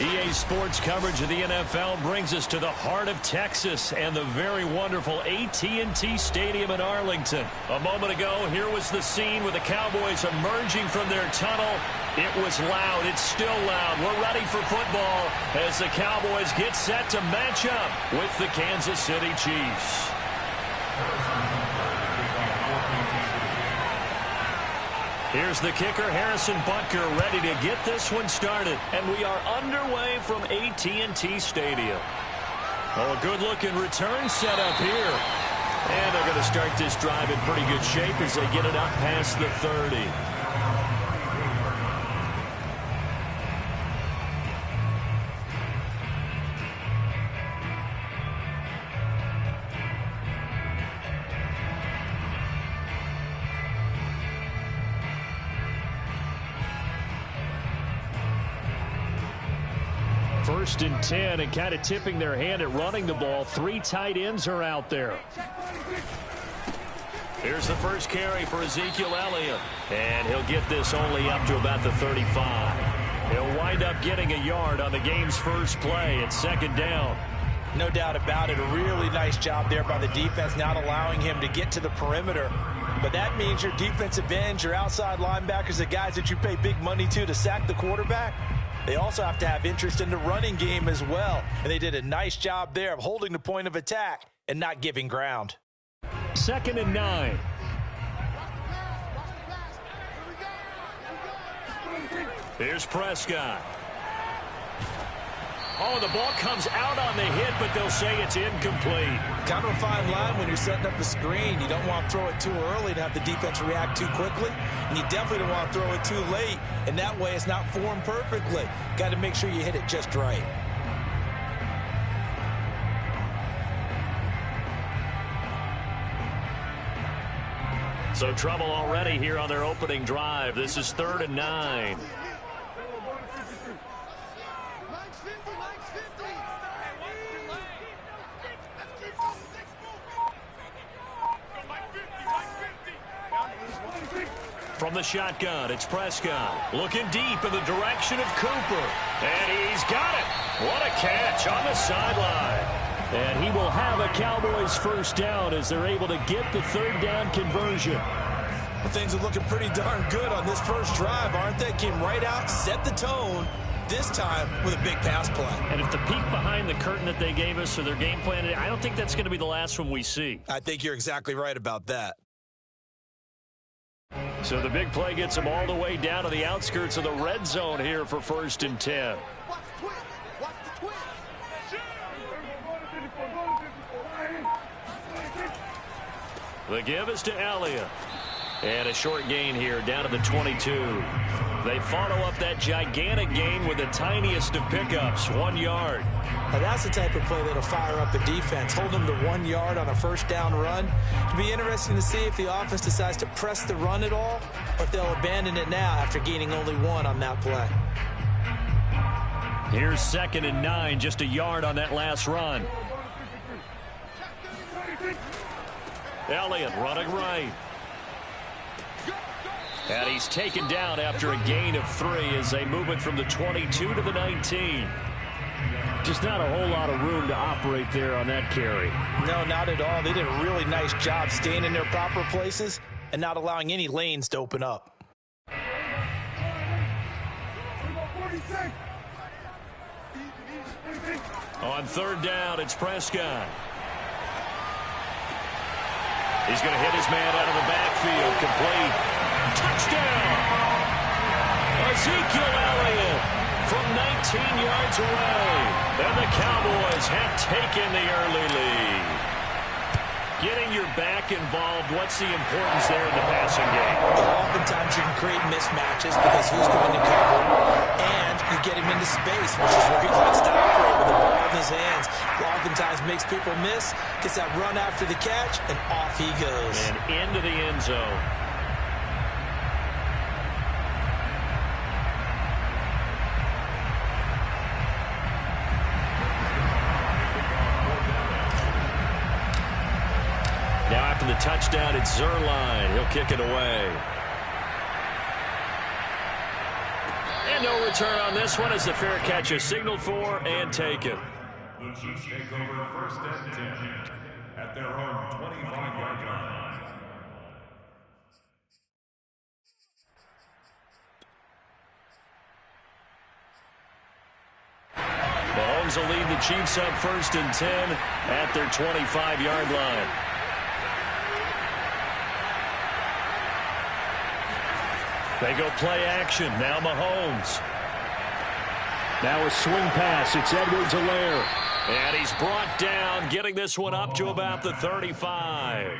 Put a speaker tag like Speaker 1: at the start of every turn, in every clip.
Speaker 1: EA Sports coverage of the NFL brings us to the heart of Texas and the very wonderful AT&T Stadium in Arlington. A moment ago, here was the scene with the Cowboys emerging from their tunnel. It was loud. It's still loud. We're ready for football as the Cowboys get set to match up with the Kansas City Chiefs. Here's the kicker, Harrison Butker, ready to get this one started. And we are underway from AT&T Stadium. Oh, a good-looking return set up here. And they're going to start this drive in pretty good shape as they get it up past the 30. First and 10, and kind of tipping their hand at running the ball. 3 tight ends are out there. Here's the first carry for Ezekiel Elliott. And he'll get this only up to about the 35. He'll wind up getting a yard on the game's first play. It's second down.
Speaker 2: No doubt about it. A really nice job there by the defense, not allowing him to get to the perimeter. But that means your defensive ends, your outside linebackers, the guys that you pay big money to sack the quarterback, they also have to have interest in the running game as well. And they did a nice job there of holding the point of attack and not giving ground.
Speaker 1: Second and 9. Here's Prescott. Oh, the ball comes out on the hit, but they'll say it's incomplete.
Speaker 2: Kind of a fine line when you're setting up a screen. You don't want to throw it too early to have the defense react too quickly. And you definitely don't want to throw it too late. And that way it's not formed perfectly. Got to make sure you hit it just right.
Speaker 1: So trouble already here on their opening drive. This is 3rd and 9. From the shotgun, it's Prescott. Looking deep in the direction of Cooper. And he's got it. What a catch on the sideline. And he will have a Cowboys first down as they're able to get the 3rd down conversion.
Speaker 2: Well, things are looking pretty darn good on this first drive, aren't they? Came right out, set the tone, this time with a big pass play.
Speaker 1: And if the peek behind the curtain that they gave us or their game plan, I don't think that's going to be the last one we see.
Speaker 2: I think you're exactly right about that.
Speaker 1: So the big play gets them all the way down to the outskirts of the red zone here for 1st and 10. The give is to Elliott. And a short gain here down to the 22. They follow up that gigantic gain with the tiniest of pickups, 1 yard.
Speaker 2: Now that's the type of play that'll fire up a defense. Hold them to 1 yard on a first down run. It'll be interesting to see if the offense decides to press the run at all, or if they'll abandon it now after gaining only 1 on that play.
Speaker 1: Here's 2nd and 9, just a yard on that last run. Elliott running right. And he's taken down after a gain of 3 as they move it from the 22 to the 19. Just not a whole lot of room to operate there on that carry.
Speaker 2: No, not at all. They did a really nice job staying in their proper places and not allowing any lanes to open up.
Speaker 1: On 3rd down, it's Prescott. He's going to hit his man out of the backfield. Complete. Touchdown! Ezekiel Elliott from 19 yards away. And the Cowboys have taken the early lead. Getting your back involved, what's the importance there in the passing game?
Speaker 2: Oftentimes you can create mismatches because who's going to cover, and you get him into space, which is where he likes to operate with the ball in his hands. Oftentimes makes people miss, gets that run after the catch, and off he goes.
Speaker 1: And into the end zone. Now after the touchdown, it's Zerline. He'll kick it away. And no return on this one as the fair catch is signaled for and taken.
Speaker 3: The Chiefs take over first and 10 at their own 25-yard line.
Speaker 1: Mahomes will lead the Chiefs up first and 10 at their 25-yard line. They go play action. Now Mahomes. Now a swing pass. It's Edwards-Helaire. And he's brought down, getting this one up to about the 35.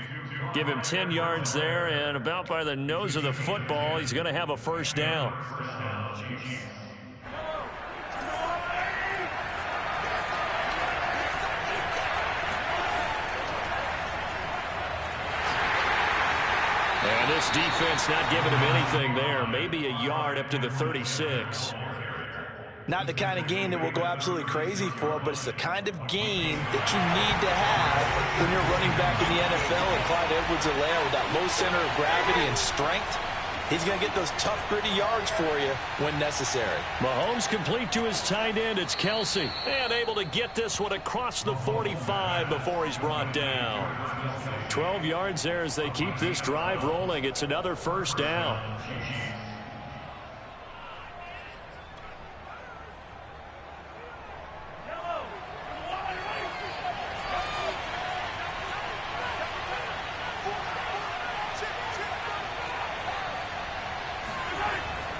Speaker 1: Give him 10 yards there, and about by the nose of the football, he's going to have a first down. And this defense not giving him anything there. Maybe a yard up to the 36.
Speaker 2: Not the kind of game that we'll go absolutely crazy for, but it's the kind of game that you need to have when you're running back in the NFL. And Clyde Edwards-Helaire with that low center of gravity and strength, he's going to get those tough, gritty yards for you when necessary.
Speaker 1: Mahomes complete to his tight end. It's Kelsey. And able to get this one across the 45 before he's brought down. 12 yards there as they keep this drive rolling. It's another first down.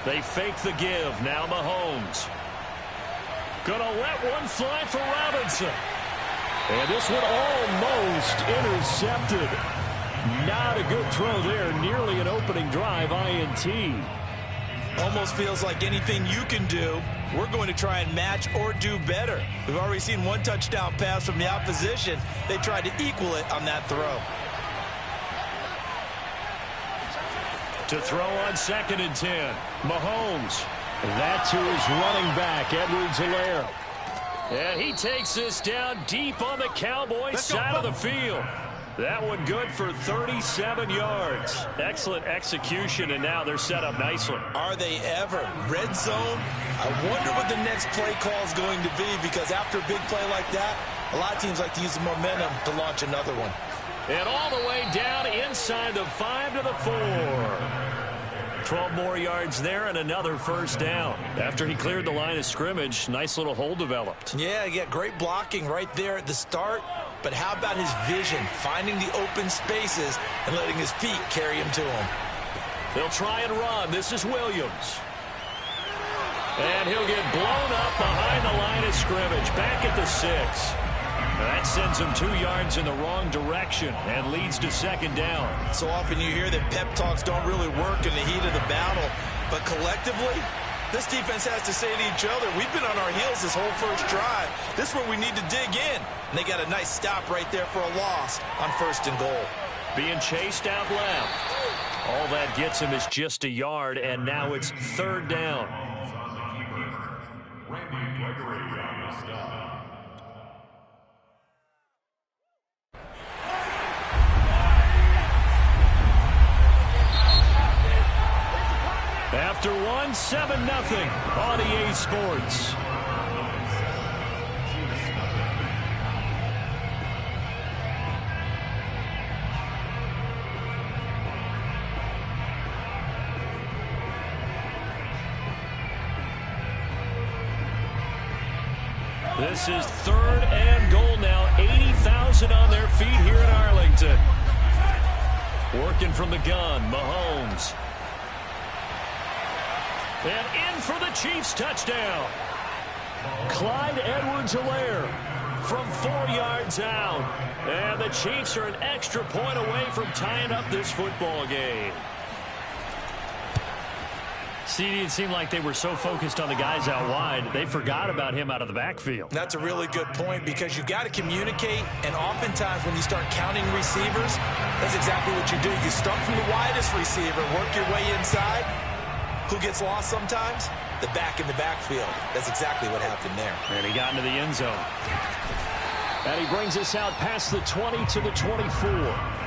Speaker 1: They fake the give. Now Mahomes. Gonna let one fly for Robinson. And this one almost intercepted. Not a good throw there. Nearly an opening drive INT.
Speaker 2: Almost feels like anything you can do, we're going to try and match or do better. We've already seen one touchdown pass from the opposition. They tried to equal it on that throw.
Speaker 1: To throw on second and 10. Mahomes. That to his running back, Edwards-Helaire. And he takes this down deep on the Cowboys side of the field. That one good for 37 yards. Excellent execution, and now they're set up nicely.
Speaker 2: Are they ever? Red zone? I wonder what the next play call is going to be, because after a big play like that, a lot of teams like to use the momentum to launch another one.
Speaker 1: And all the way down inside the 5 to the 4. 12 more yards there and another first down. After he cleared the line of scrimmage, nice little hole developed.
Speaker 2: Yeah, he got great blocking right there at the start. But how about his vision, finding the open spaces and letting his feet carry him to him?
Speaker 1: They'll try and run. This is Williams. And he'll get blown up behind the line of scrimmage. Back at the 6. That sends him 2 yards in the wrong direction and leads to second down.
Speaker 2: So often you hear that pep talks don't really work in the heat of the battle. But collectively, this defense has to say to each other, we've been on our heels this whole first drive. This is where we need to dig in. And they got a nice stop right there for a loss on first and goal.
Speaker 1: Being chased out left. All that gets him is just a yard, and now it's third down. After one, 7-0 on EA Sports. This is third and goal now. 80,000 on their feet here in Arlington. Working from the gun, Mahomes. And in for the Chiefs touchdown. Clyde Edwards-Helaire from 4 yards out. And the Chiefs are an extra point away from tying up this football game. CD, it seemed like they were so focused on the guys out wide, they forgot about him out of the backfield.
Speaker 2: That's a really good point, because you got to communicate, and oftentimes when you start counting receivers, that's exactly what you do. You start from the widest receiver, work your way inside. Who gets lost sometimes? The back in the backfield. That's exactly what happened there.
Speaker 1: And he got into the end zone. And he brings us out past the 20 to the 24.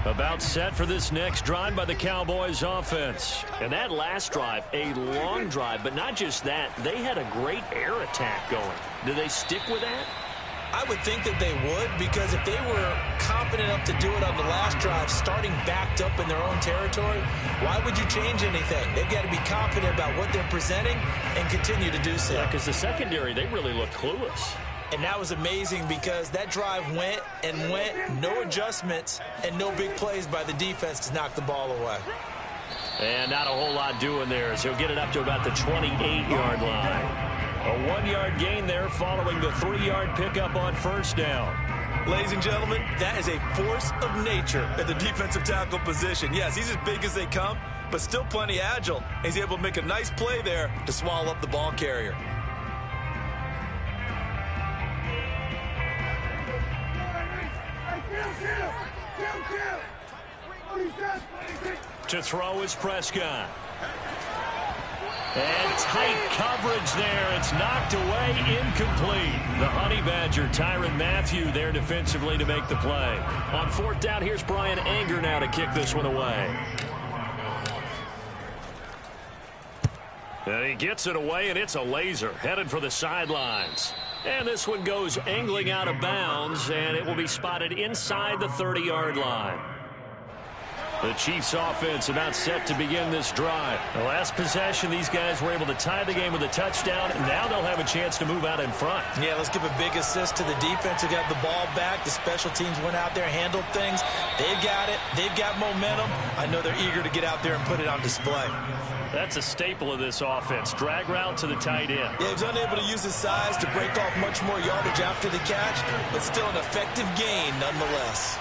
Speaker 1: About set for this next drive by the Cowboys offense.
Speaker 4: And that last drive, a long drive, but not just that. They had a great air attack going. Do they stick with that?
Speaker 2: I would think that they would, because if they were confident enough to do it on the last drive, starting backed up in their own territory, why would you change anything? They've got to be confident about what they're presenting and continue to do so.
Speaker 4: Yeah, because the secondary, they really looked clueless.
Speaker 2: And that was amazing because that drive went and went, no adjustments, and no big plays by the defense to knock the ball away.
Speaker 1: And not a whole lot doing there, so he'll get it up to about the 28-yard line. A 1-yard gain there following the 3-yard pickup on first down.
Speaker 2: Ladies and gentlemen, that is a force of nature at the defensive tackle position. Yes, he's as big as they come, but still plenty agile. He's able to make a nice play there to swallow up the ball carrier.
Speaker 1: To throw is Prescott. And tight coverage there. It's knocked away, incomplete. The Honey Badger, Tyrann Mathieu, there defensively to make the play. On fourth down, here's Brian Anger now to kick this one away. And he gets it away, and it's a laser headed for the sidelines. And this one goes angling out of bounds, and it will be spotted inside the 30-yard line. The Chiefs offense about set to begin this drive. The last possession, these guys were able to tie the game with a touchdown, and now they'll have a chance to move out in front.
Speaker 2: Yeah, let's give a big assist to the defense who got the ball back. The special teams went out there, handled things. They've got it. They've got momentum. I know they're eager to get out there and put it on display.
Speaker 1: That's a staple of this offense. Drag route to the tight end.
Speaker 2: Yeah, he was unable to use his size to break off much more yardage after the catch, but still an effective gain nonetheless.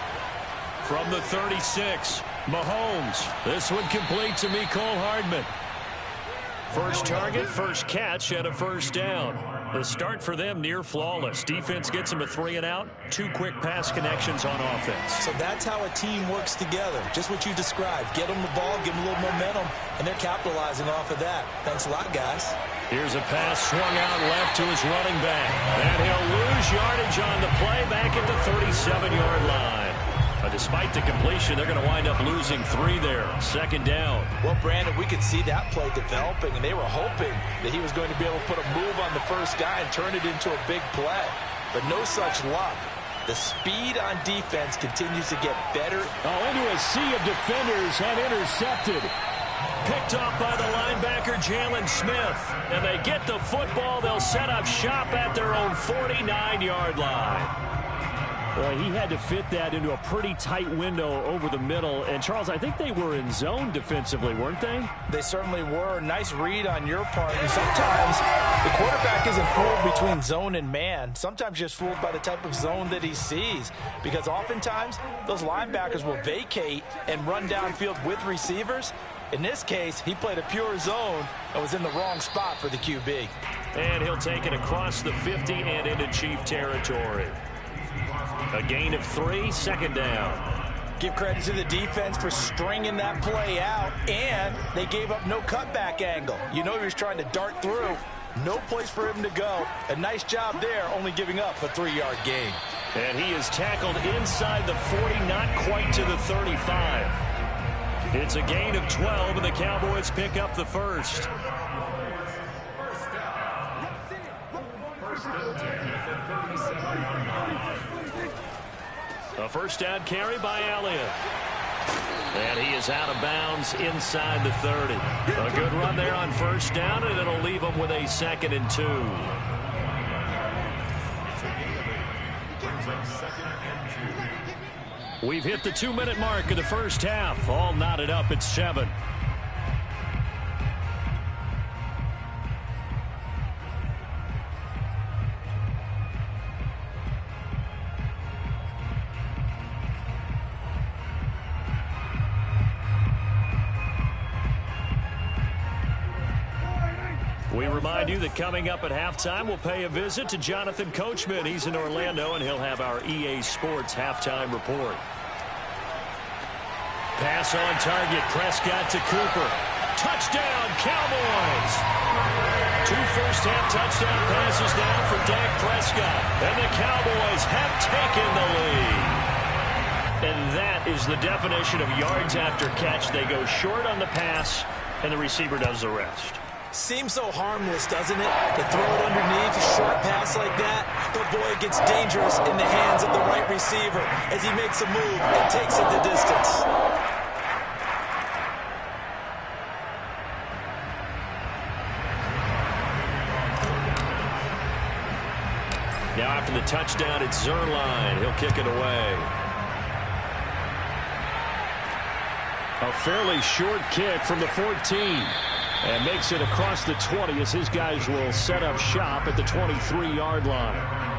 Speaker 1: From the 36, Mahomes. This one complete to Mecole Hardman. First target, first catch, and a first down. The start for them near flawless. Defense gets them a 3-and-out. 2 quick pass connections on offense.
Speaker 2: So that's how a team works together. Just what you described. Get them the ball, give them a little momentum, and they're capitalizing off of that. Thanks a lot, guys.
Speaker 1: Here's a pass swung out left to his running back. And he'll lose yardage on the play back at the 37-yard line. Despite the completion, they're going to wind up losing 3 there. Second down.
Speaker 2: Well, Brandon, we could see that play developing, and they were hoping that he was going to be able to put a move on the first guy and turn it into a big play. But no such luck. The speed on defense continues to get better.
Speaker 1: Into a sea of defenders and intercepted. Picked off by the linebacker, Jalen Smith. And they get the football. They'll set up shop at their own 49-yard line. Well, he had to fit that into a pretty tight window over the middle. And, Charles, I think they were in zone defensively, weren't they?
Speaker 2: They certainly were. Nice read on your part. And sometimes the quarterback isn't fooled between zone and man. Sometimes just fooled by the type of zone that he sees. Because oftentimes, those linebackers will vacate and run downfield with receivers. In this case, he played a pure zone and was in the wrong spot for the QB.
Speaker 1: And he'll take it across the 50 and into Chief territory. A gain of 3, second down.
Speaker 2: Give credit to the defense for stringing that play out, and they gave up no cutback angle. You know he was trying to dart through. No place for him to go. A nice job there, only giving up a 3-yard gain.
Speaker 1: And he is tackled inside the 40, not quite to the 35. It's a gain of 12, and the Cowboys pick up the first. A first down carry by Elliott. And he is out of bounds inside the 30. A good run there on first down, and it'll leave him with a 2nd and 2. We've hit the 2-minute mark of the first half. All knotted up at 7. We remind you that coming up at halftime, we'll pay a visit to Jonathan Coachman. He's in Orlando, and he'll have our EA Sports halftime report. Pass on target, Prescott to Cooper. Touchdown, Cowboys! 2 first-half touchdown passes now for Dak Prescott. And the Cowboys have taken the lead. And that is the definition of yards after catch. They go short on the pass, and the receiver does the rest.
Speaker 2: Seems so harmless, doesn't it? To throw it underneath a short pass like that. But boy, it gets dangerous in the hands of the right receiver as he makes a move and takes it the distance.
Speaker 1: Now after the touchdown, it's Zuerlein. He'll kick it away. A fairly short kick from the 14. And makes it across the 20 as his guys will set up shop at the 23-yard line.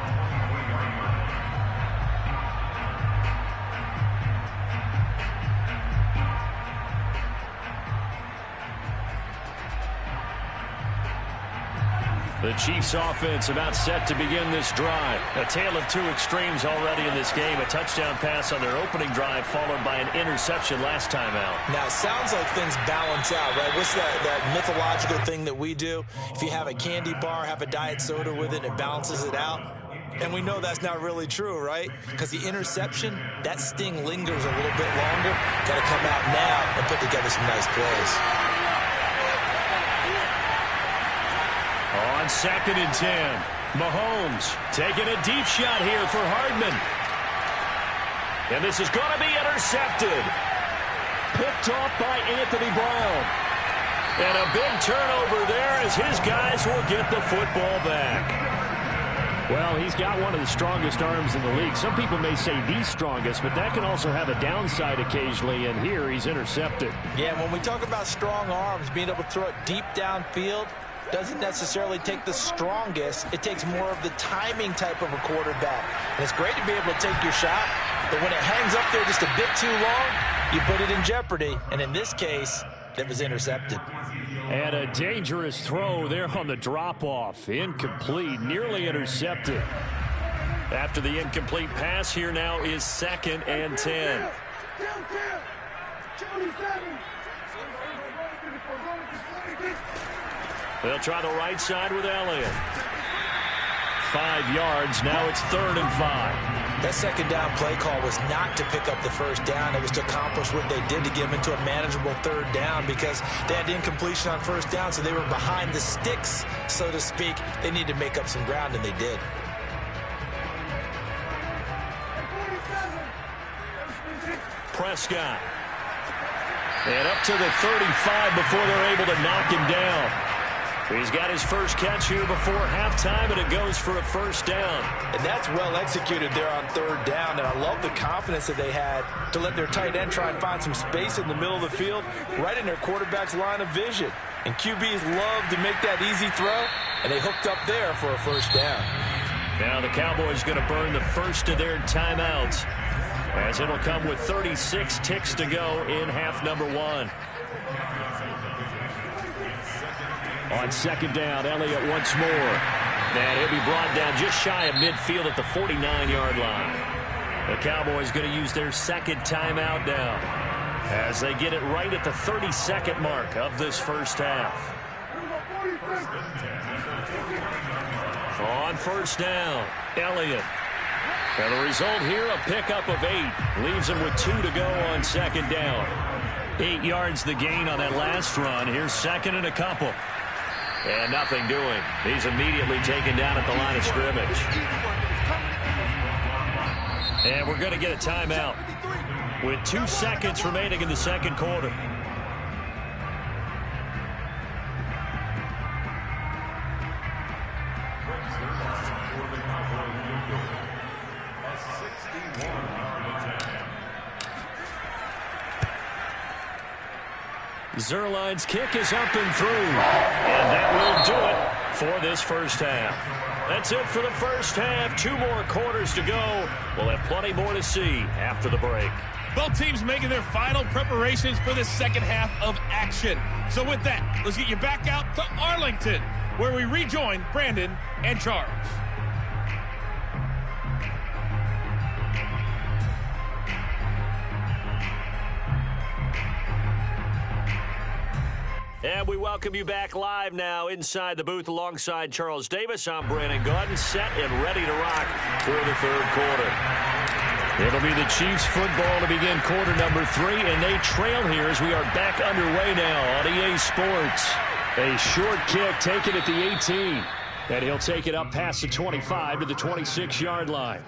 Speaker 1: The Chiefs offense about set to begin this drive. A tale of two extremes already in this game. A touchdown pass on their opening drive followed by an interception last time out.
Speaker 2: Now, it sounds like things balance out, right? What's that mythological thing that we do? If you have a candy bar, have a diet soda with it, it balances it out. And we know that's not really true, right? Because the interception, that sting lingers a little bit longer. Got to come out now and put together some nice plays.
Speaker 1: On 2nd and 10, Mahomes taking a deep shot here for Hardman. And this is going to be intercepted. Picked off by Anthony Brown. And a big turnover there as his guys will get the football back. Well, he's got one of the strongest arms in the league. Some people may say the strongest, but that can also have a downside occasionally, and here he's intercepted.
Speaker 2: Yeah, when we talk about strong arms, being able to throw it deep downfield, doesn't necessarily take the strongest. It takes more of the timing type of a quarterback. And it's great to be able to take your shot, but when it hangs up there just a bit too long, you put it in jeopardy. And in this case, it was intercepted.
Speaker 1: And a dangerous throw there on the drop-off. Incomplete, nearly intercepted. After the incomplete pass, here now is 2nd and 10. They'll try the right side with Elliott. 5 yards. Now it's 3rd and 5.
Speaker 2: That second down play call was not to pick up the first down. It was to accomplish what they did to get them into a manageable 3rd down because they had incompletion on first down, so they were behind the sticks, so to speak. They needed to make up some ground, and they did.
Speaker 1: Prescott. And up to the 35 before they're able to knock him down. He's got his first catch here before halftime, and it goes for a first down.
Speaker 2: And that's well executed there on 3rd down, and I love the confidence that they had to let their tight end try and find some space in the middle of the field, right in their quarterback's line of vision. And QBs love to make that easy throw, and they hooked up there for a first down.
Speaker 1: Now the Cowboys going to burn the first of their timeouts, as it'll come with 36 ticks to go in half number 1. On 2nd down, Elliott once more. And he'll be brought down just shy of midfield at the 49-yard line. The Cowboys going to use their 2nd timeout now as they get it right at the 32nd mark of this first half. On 1st down, Elliott. And the result here, a pickup of 8. Leaves him with 2 to go on 2nd down. 8 yards the gain on that last run. Here's 2nd and a couple. And nothing doing. He's immediately taken down at the line of scrimmage. And we're going to get a timeout with 2 seconds remaining in the second quarter. Zuerlein's kick is up and through. And that will do it for this first half. That's it for the first half. 2 more quarters to go. We'll have plenty more to see after the break.
Speaker 5: Both teams making their final preparations for the second half of action. So with that, let's get you back out to Arlington, where we rejoin Brandon and Charles.
Speaker 1: And we welcome you back live now inside the booth alongside Charles Davis. I'm Brandon Gaudin, set and ready to rock for the third quarter. It'll be the Chiefs football to begin quarter number 3, and they trail here as we are back underway now on EA Sports. A short kick taken at the 18, and he'll take it up past the 25 to the 26-yard line.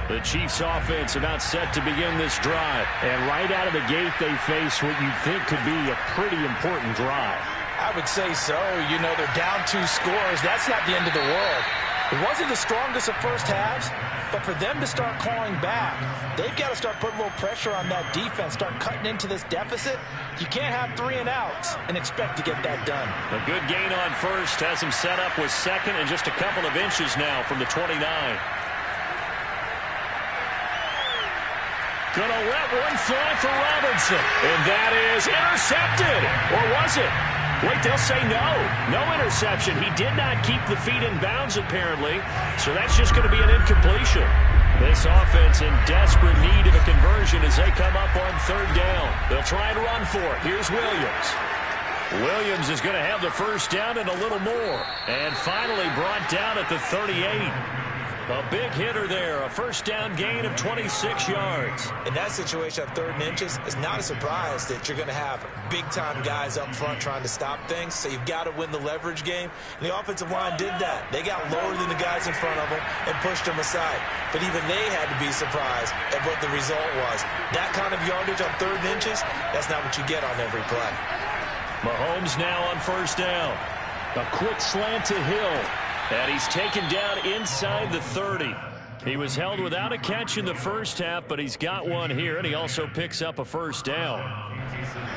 Speaker 1: The Chiefs offense about set to begin this drive, and right out of the gate they face what you think could be a pretty important drive.
Speaker 2: I would say so. You know, they're down 2 scores. That's not the end of the world. It wasn't the strongest of first halves, but for them to start clawing back, they've got to start putting a little pressure on that defense, start cutting into this deficit. You can't have 3 and outs and expect to get that done.
Speaker 1: A good gain on first has him set up with second and just a couple of inches now from the 29. Gonna let one fly for Robinson, and that is intercepted. Or was it? Wait, they'll say no. No interception. He did not keep the feet in bounds, apparently, so that's just going to be an incompletion. This offense in desperate need of a conversion as they come up on 3rd down. They'll try and run for it. Here's Williams. Williams is going to have the first down and a little more. And finally brought down at the 38. A big hitter there, a first down gain of 26 yards.
Speaker 2: In that situation on 3rd and inches, it's not a surprise that you're going to have big-time guys up front trying to stop things, so you've got to win the leverage game. And the offensive line did that. They got lower than the guys in front of them and pushed them aside. But even they had to be surprised at what the result was. That kind of yardage on 3rd and inches, that's not what you get on every play.
Speaker 1: Mahomes now on first down. A quick slant to Hill. And he's taken down inside the 30. He was held without a catch in the first half, but he's got one here, and he also picks up a first down.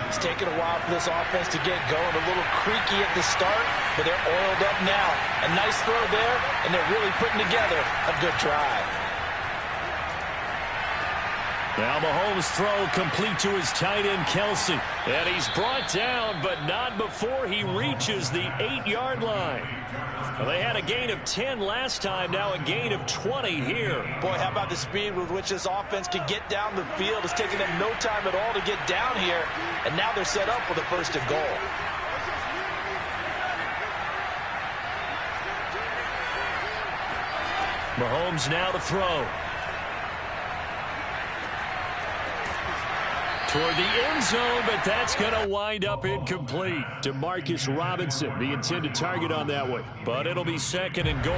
Speaker 2: It's taken a while for this offense to get going. A little creaky at the start, but they're oiled up now. A nice throw there, and they're really putting together a good drive.
Speaker 1: Now Mahomes' throw complete to his tight end, Kelsey. And he's brought down, but not before he reaches the 8-yard line. Well, they had a gain of 10 last time, now a gain of 20 here.
Speaker 2: Boy, how about the speed with which this offense can get down the field? It's taken them no time at all to get down here, and now they're set up with a 1st and goal.
Speaker 1: Mahomes now to throw. Toward the end zone, but that's going to wind up incomplete to Marcus Robinson, the intended target on that one. But it'll be 2nd and goal.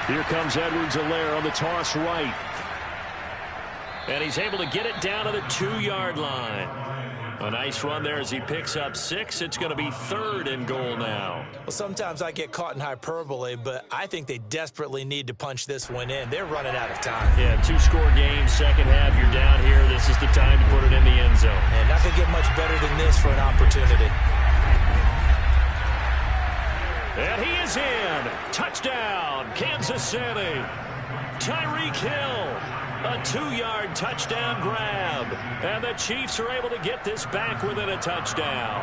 Speaker 1: Here comes Edwards-Helaire on the toss right. And he's able to get it down to the 2-yard line. A nice run there as he picks up 6. It's going to be 3rd and goal now.
Speaker 2: Well, sometimes I get caught in hyperbole, but I think they desperately need to punch this one in. They're running out of time.
Speaker 1: Yeah, 2-score game, second half, you're down here. This is the time to put it in the end zone.
Speaker 2: And not going to get much better than this for an opportunity.
Speaker 1: And he is in. Touchdown, Kansas City. Tyreek Hill. A 2-yard touchdown grab. And the Chiefs are able to get this back within a touchdown.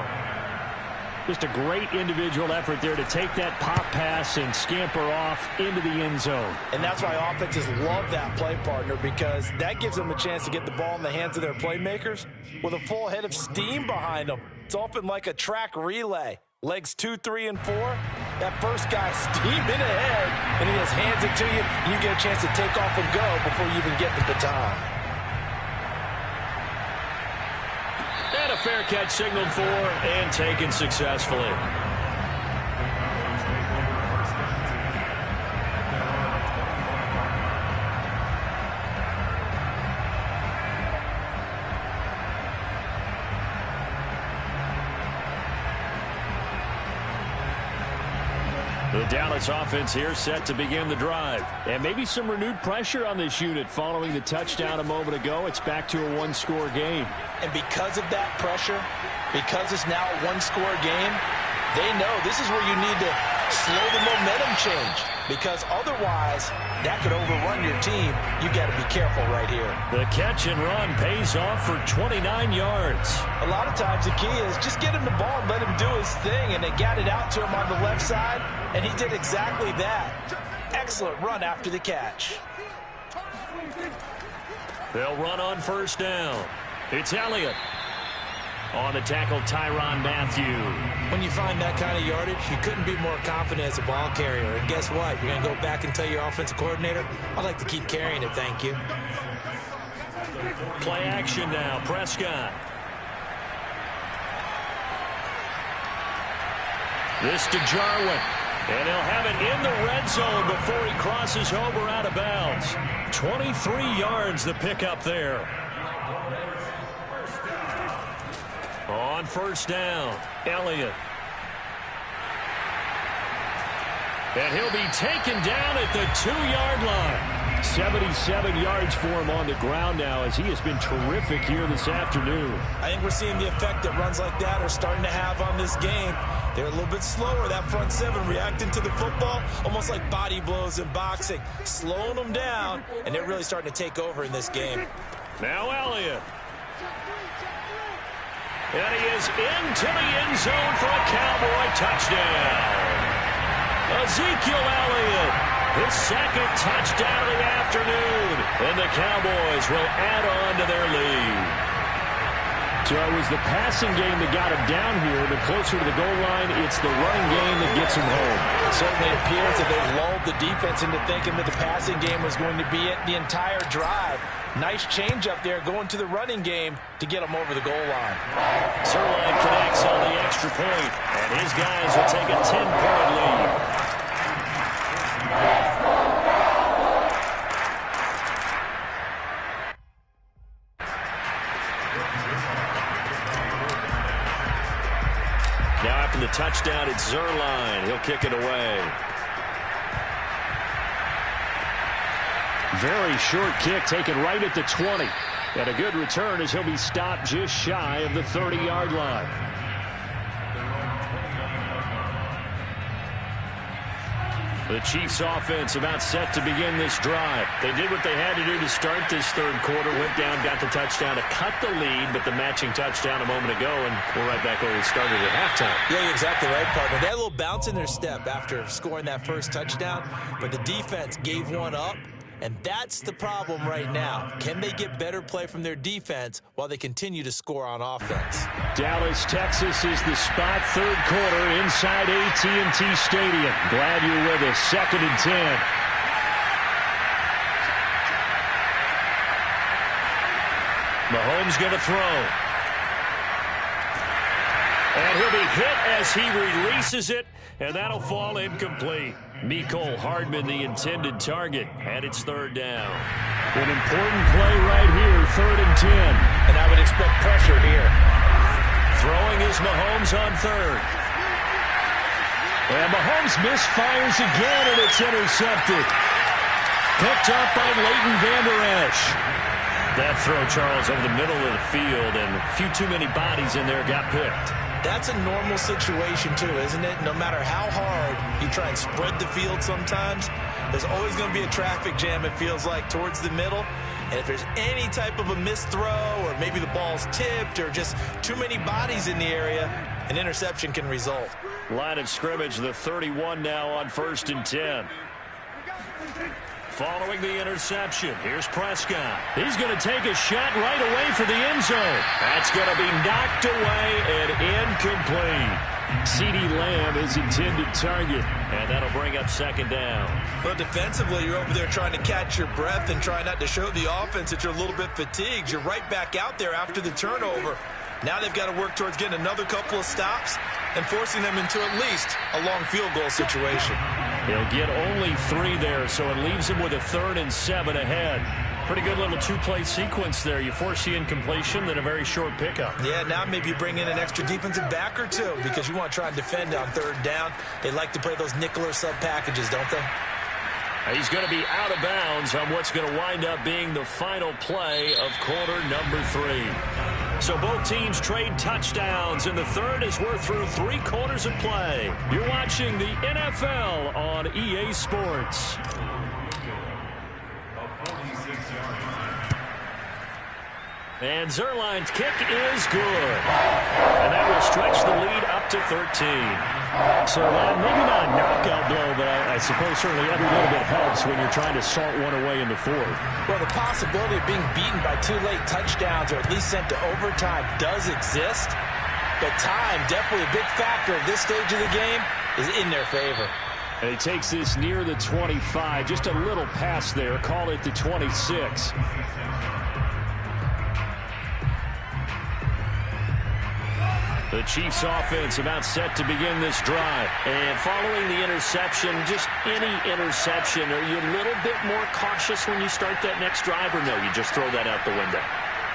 Speaker 1: Just a great individual effort there to take that pop pass and scamper off into the end zone.
Speaker 2: And that's why offenses love that play partner, because that gives them a chance to get the ball in the hands of their playmakers with a full head of steam behind them. It's often like a track relay. Legs 2, 3, and 4. That first guy steaming ahead, and he just hands it to you, and you get a chance to take off and go before you even get the baton.
Speaker 1: And a fair catch signaled for and taken successfully. The Dallas offense here set to begin the drive. And maybe some renewed pressure on this unit following the touchdown a moment ago. It's back to a 1-score game.
Speaker 2: And because of that pressure, because it's now a 1-score game, they know this is where you need to slow the momentum change. Because otherwise, that could overrun your team. You got to be careful right here.
Speaker 1: The catch and run pays off for 29 yards.
Speaker 2: A lot of times the key is just get him the ball and let him do his thing. And they got it out to him on the left side, and he did exactly that. Excellent run after the catch.
Speaker 1: They'll run on first down. It's Elliott. On the tackle, Tyrann Mathieu.
Speaker 2: When you find that kind of yardage, you couldn't be more confident as a ball carrier. And guess what? You're going to go back and tell your offensive coordinator, I'd like to keep carrying it, thank you.
Speaker 1: Play action now. Prescott. This to Jarwin. And he'll have it in the red zone before he crosses over out of bounds. 23 yards the pickup there. On first down, Elliott. And he'll be taken down at the 2-yard line. 77 yards for him on the ground now as he has been terrific here this afternoon.
Speaker 2: I think we're seeing the effect that runs like that are starting to have on this game. They're a little bit slower, that front seven, reacting to the football, almost like body blows in boxing, slowing them down, and they're really starting to take over in this game.
Speaker 1: Now Elliott. And he is into the end zone for a Cowboy touchdown. Ezekiel Elliott, his second touchdown of the afternoon. And the Cowboys will add on to their lead.
Speaker 6: So it was the passing game that got him down here, but closer to the goal line, it's the running game that gets him home.
Speaker 2: It certainly appears that they've lulled the defense into thinking that the passing game was going to be it the entire drive. Nice change up there going to the running game to get him over the goal line.
Speaker 1: Zerline connects on the extra point, and his guys will take a 10-point lead. Now after the touchdown, it's Zerline. He'll kick it away.
Speaker 6: Very short kick taken right at the 20. And a good return as he'll be stopped just shy of the 30-yard line.
Speaker 1: The Chiefs offense about set to begin this drive. They did what they had to do to start this third quarter. Went down, got the touchdown to cut the lead, but the matching touchdown a moment ago, and we're right back where we started at halftime.
Speaker 2: Yeah, you're exactly right, partner. They had a little bounce in their step after scoring that first touchdown, but the defense gave one up. And that's the problem right now. Can they get better play from their defense while they continue to score on offense?
Speaker 6: Dallas, Texas is the spot, third quarter inside AT&T Stadium. Glad you're with us. 2nd and 10.
Speaker 1: Mahomes going to throw. And he'll be hit as he releases it, and that'll fall incomplete. Mecole Hardman, the intended target, and it's third down.
Speaker 6: An important play right here, 3rd and 10.
Speaker 2: And I would expect pressure here.
Speaker 1: Throwing is Mahomes on third.
Speaker 6: And Mahomes misfires again, and it's intercepted.
Speaker 1: Picked up by Leighton Vander Esch. That throw, Charles, over the middle of the field, and a few too many bodies in there got picked.
Speaker 2: That's a normal situation, too, isn't it? No matter how hard you try and spread the field sometimes, there's always going to be a traffic jam, it feels like, towards the middle. And if there's any type of a missed throw or maybe the ball's tipped or just too many bodies in the area, an interception can result.
Speaker 1: Line of scrimmage, the 31 now on 1st and 10. Following the interception, here's Prescott. He's going to take a shot right away for the end zone. That's going to be knocked away and incomplete. CeeDee Lamb is intended target, and that'll bring up 2nd down.
Speaker 2: But defensively, you're over there trying to catch your breath and try not to show the offense that you're a little bit fatigued. You're right back out there after the turnover. Now they've got to work towards getting another couple of stops and forcing them into at least a long field goal situation.
Speaker 1: He'll get only 3 there, so it leaves him with a 3rd and 7 ahead. Pretty good little 2-play sequence there. You force the incompletion, then a very short pickup.
Speaker 2: Yeah, now maybe you bring in an extra defensive back or two because you want to try and defend on 3rd down. They like to play those nickel or sub packages, don't they?
Speaker 1: He's going to be out of bounds on what's going to wind up being the final play of quarter number 3. So both teams trade touchdowns in the third as we're through 3 quarters of play. You're watching the NFL on EA Sports. And Zerline's kick is good. And that will stretch the lead up to 13.
Speaker 6: So maybe not a knockout blow, but I suppose certainly every little bit helps when you're trying to salt one away in the fourth.
Speaker 2: Well, the possibility of being beaten by 2 late touchdowns or at least sent to overtime does exist. But time, definitely a big factor at this stage of the game, is in their favor.
Speaker 6: And he takes this near the 25. Just a little pass there. Call it the 26.
Speaker 1: The Chiefs offense about set to begin this drive.
Speaker 4: And following the interception, just any interception, are you a little bit more cautious when you start that next drive, or no, you just throw that out the window?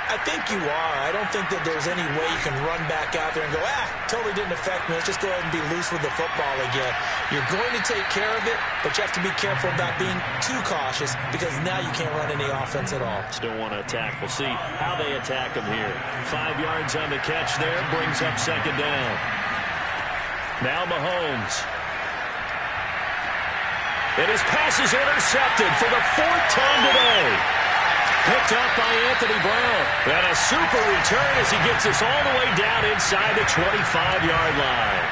Speaker 2: I think you are. I don't think that there's any way you can run back out there and go, totally didn't affect me. Let's just go ahead and be loose with the football again. You're going to take care of it, but you have to be careful about being too cautious because now you can't run any offense at all.
Speaker 4: Still want to attack. We'll see how they attack them here.
Speaker 1: 5 yards on the catch there, brings up second down. Now Mahomes. And his pass is intercepted for the 4th time today. Picked up by Anthony Brown. And a super return as he gets us all the way down inside the 25-yard line.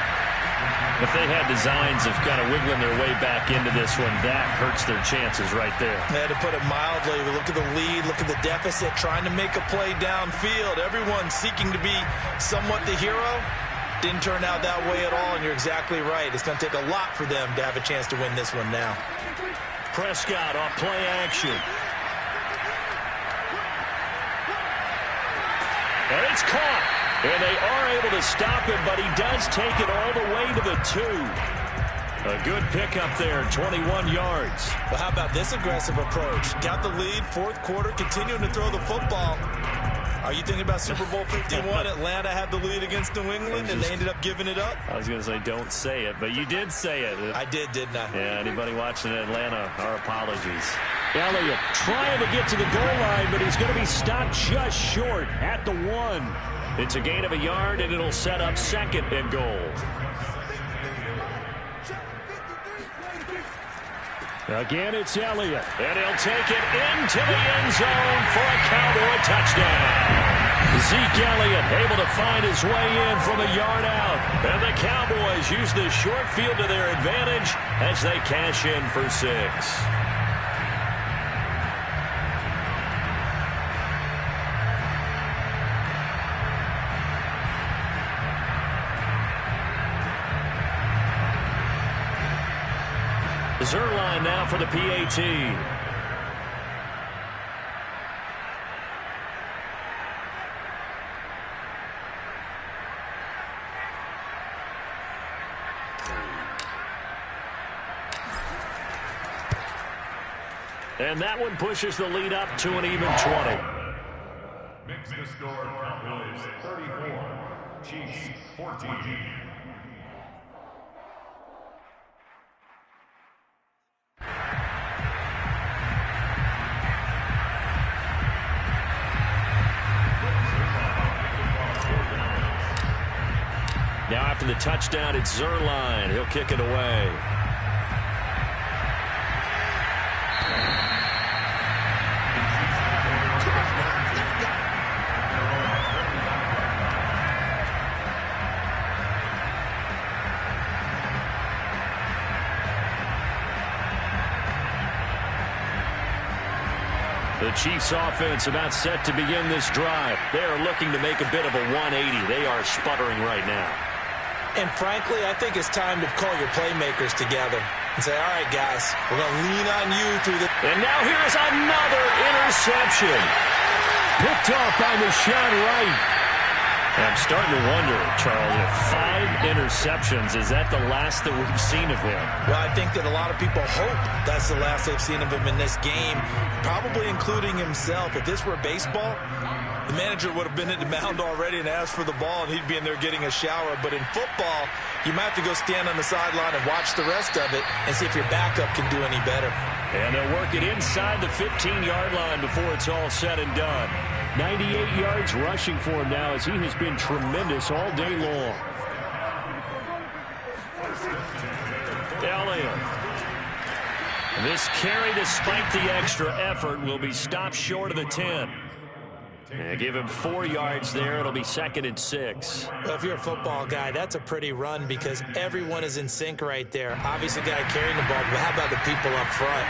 Speaker 1: If they had designs of kind of wiggling their way back into this one, that hurts their chances right there.
Speaker 2: They had to put it mildly. Look at the lead, look at the deficit, trying to make a play downfield. Everyone seeking to be somewhat the hero. Didn't turn out that way at all, and you're exactly right. It's going to take a lot for them to have a chance to win this one now.
Speaker 1: Prescott off play action. And it's caught. And they are able to stop him, but he does take it all the way to the 2. A good pickup there, 21 yards.
Speaker 2: Well, how about this aggressive approach? Got the lead, 4th quarter, continuing to throw the football. Are you thinking about Super Bowl 51? Atlanta had the lead against New England, and they ended up giving it up?
Speaker 1: I was going to say, don't say it, but you did say it.
Speaker 2: I did, didn't I?
Speaker 1: Yeah, anybody watching Atlanta, our apologies.
Speaker 6: Elliott trying to get to the goal line, but he's going to be stopped just short at the 1.
Speaker 1: It's a gain of a yard, and it'll set up 2nd and goal.
Speaker 6: Again, it's Elliott.
Speaker 1: And he'll take it into the end zone for a Cowboy touchdown. Zeke Elliott able to find his way in from a yard out. And the Cowboys use the short field to their advantage as they cash in for 6. Zerline now for the PAT. And that one pushes the lead up to an even 20.
Speaker 3: Makes the score Cowboys 34, Chiefs 14.
Speaker 1: Now after the touchdown, it's Zerline. He'll kick it away. The Chiefs offense about set to begin this drive. They are looking to make a bit of a 180. They are sputtering right now.
Speaker 2: And frankly, I think it's time to call your playmakers together and say, all right, guys, we're going to lean on you through the...
Speaker 1: And now here's another interception.
Speaker 6: Picked off by Rashawn Wright.
Speaker 1: I'm starting to wonder, Charles, if 5 interceptions, is that the last that we've seen of him?
Speaker 2: Well, I think that a lot of people hope that's the last they've seen of him in this game, probably including himself. If this were baseball, the manager would have been at the mound already and asked for the ball, and he'd be in there getting a shower. But in football, you might have to go stand on the sideline and watch the rest of it and see if your backup can do any better.
Speaker 1: And they'll work it inside the 15-yard line before it's all said and done.
Speaker 6: 98 yards rushing for him now as he has been tremendous all day long.
Speaker 1: Elliott. This carry, despite the extra effort, will be stopped short of the 10.
Speaker 4: And give him 4 yards there. It'll be 2nd and 6.
Speaker 2: Well, if you're a football guy, that's a pretty run because everyone is in sync right there. Obviously, the guy carrying the ball, but how about the people up front?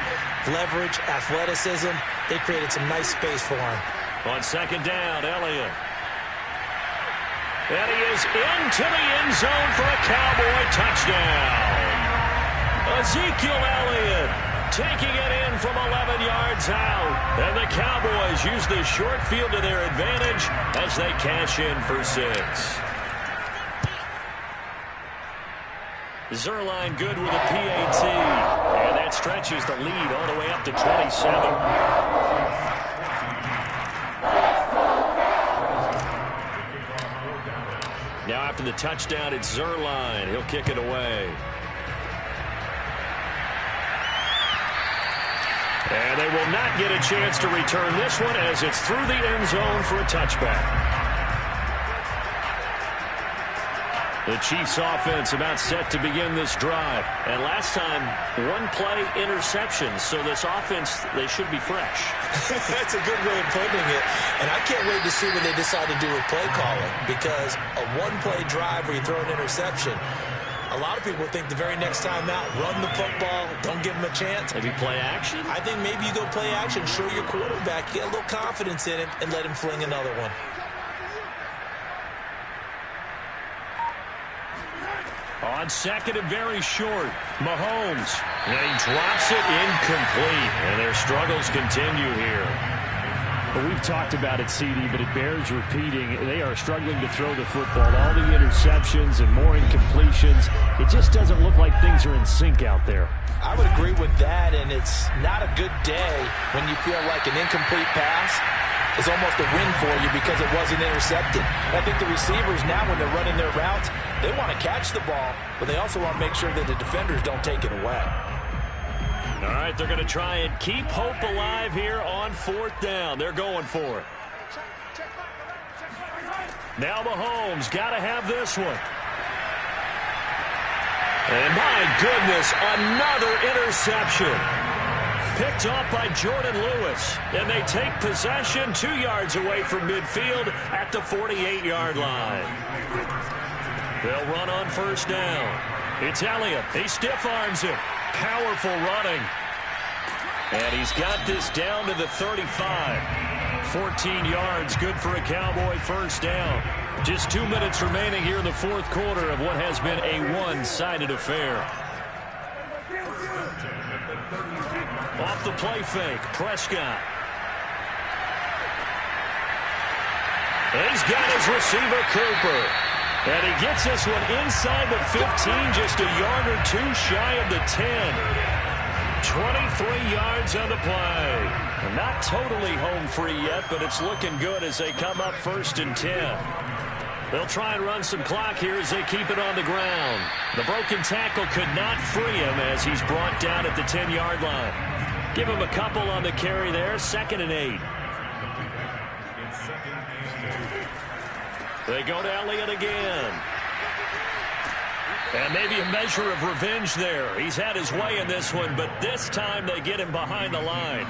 Speaker 2: Leverage, athleticism, they created some nice space for him.
Speaker 1: On 2nd down, Elliott. And he is into the end zone for a Cowboy touchdown. Ezekiel Elliott taking it in from 11 yards out. And the Cowboys use the short field to their advantage as they cash in for 6. Zerline good with a PAT. And that stretches the lead all the way up to 27. Now after the touchdown, it's Zerline. He'll kick it away. And they will not get a chance to return this one as it's through the end zone for a touchback. The Chiefs offense about set to begin this drive. And last time, 1-play interception. So this offense, they should be fresh.
Speaker 2: That's a good way of putting it. And I can't wait to see what they decide to do with play calling. Because a 1-play drive where you throw an interception, a lot of people think the very next time out, run the football, don't give him a chance.
Speaker 1: Maybe play action? I
Speaker 2: think maybe you go play action, show your quarterback, get a little confidence in him, and let him fling another one.
Speaker 1: On 2nd and very short, Mahomes. And he drops it incomplete. And their struggles continue here.
Speaker 6: Well, we've talked about it, CD, but it bears repeating. They are struggling to throw the football. All the interceptions and more incompletions. It just doesn't look like things are in sync out there.
Speaker 2: I would agree with that, and it's not a good day when you feel like an incomplete pass is almost a win for you because it wasn't intercepted. I think the receivers now, when they're running their routes, they want to catch the ball, but they also want to make sure that the defenders don't take it away.
Speaker 1: All right, they're going to try and keep hope alive here on 4th down. They're going for it. Now Mahomes got to have this one. And my goodness, another interception. Picked off by Jordan Lewis. And they take possession 2 yards away from midfield at the 48-yard line. They'll run on 1st down. It's Elliott. He stiff-arms him. Powerful running. And he's got this down to the 35. 14 yards, good for a Cowboy 1st down. Just 2 minutes remaining here in the 4th quarter of what has been a one-sided affair. Off the play fake, Prescott. And he's got his receiver, Cooper. And he gets this one inside the 15, just a yard or two shy of the 10. 23 yards on the play. Not totally home free yet, but it's looking good as they come up 1st and 10. They'll try and run some clock here as they keep it on the ground. The broken tackle could not free him as he's brought down at the 10-yard line. Give him a couple on the carry there, 2nd and 8. They go to Elliott again. And maybe a measure of revenge there. He's had his way in this one, but this time they get him behind the line.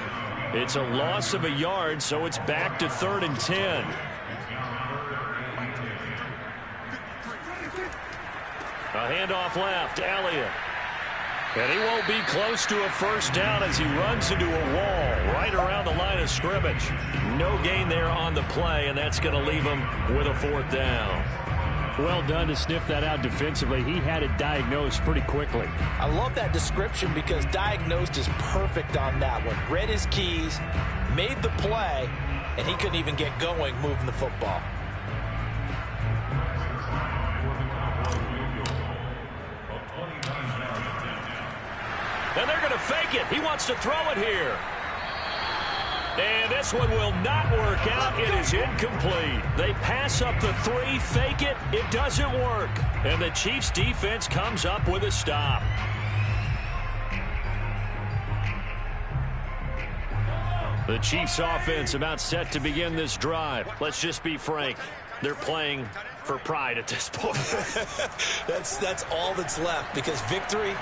Speaker 1: It's a loss of a yard, so it's back to 3rd and 10. A handoff left, Elliott. And he won't be close to a 1st down as he runs into a wall right around the line of scrimmage. No gain there on the play, and that's going to leave him with a 4th down.
Speaker 6: Well done to sniff that out defensively. He had it diagnosed pretty quickly.
Speaker 2: I love that description because diagnosed is perfect on that one. Read his keys, made the play, and he couldn't even get going moving the football.
Speaker 1: And they're going to fake it. He wants to throw it here. And this one will not work out. It is incomplete. They pass up the 3, fake it. It doesn't work. And the Chiefs defense comes up with a stop. The Chiefs offense about set to begin this drive. Let's just be frank. They're playing for pride at this point.
Speaker 2: That's all that's left because victory,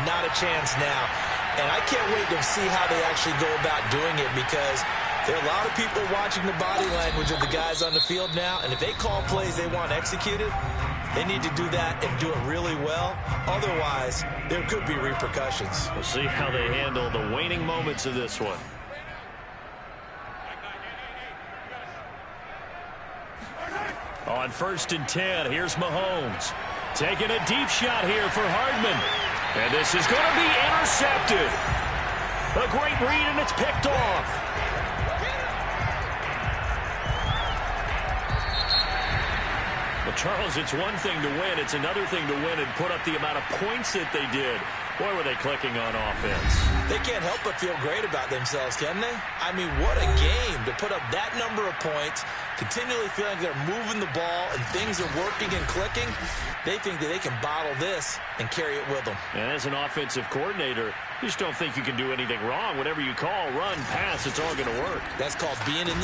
Speaker 2: not a chance now. And I can't wait to see how they actually go about doing it because There are a lot of people watching the body language of the guys on the field now, and if they call plays they want executed, they need to do that and do it really well. Otherwise, there could be repercussions.
Speaker 1: We'll see how they handle the waning moments of this one. On 1st and 10, here's Mahomes. Taking a deep shot here for Hardman. And this is going to be intercepted. A great read, and it's picked off. Well, Charles, it's one thing to win. It's another thing to win and put up the amount of points that they did. Boy, were they clicking on offense.
Speaker 2: They can't help but feel great about themselves, can they? I mean, what a game to put up that number of points, continually feeling they're moving the ball and things are working and clicking. They think that they can bottle this and carry it with them.
Speaker 1: And as an offensive coordinator, you just don't think you can do anything wrong. Whatever you call, run, pass, it's all going to work.
Speaker 2: That's called being in the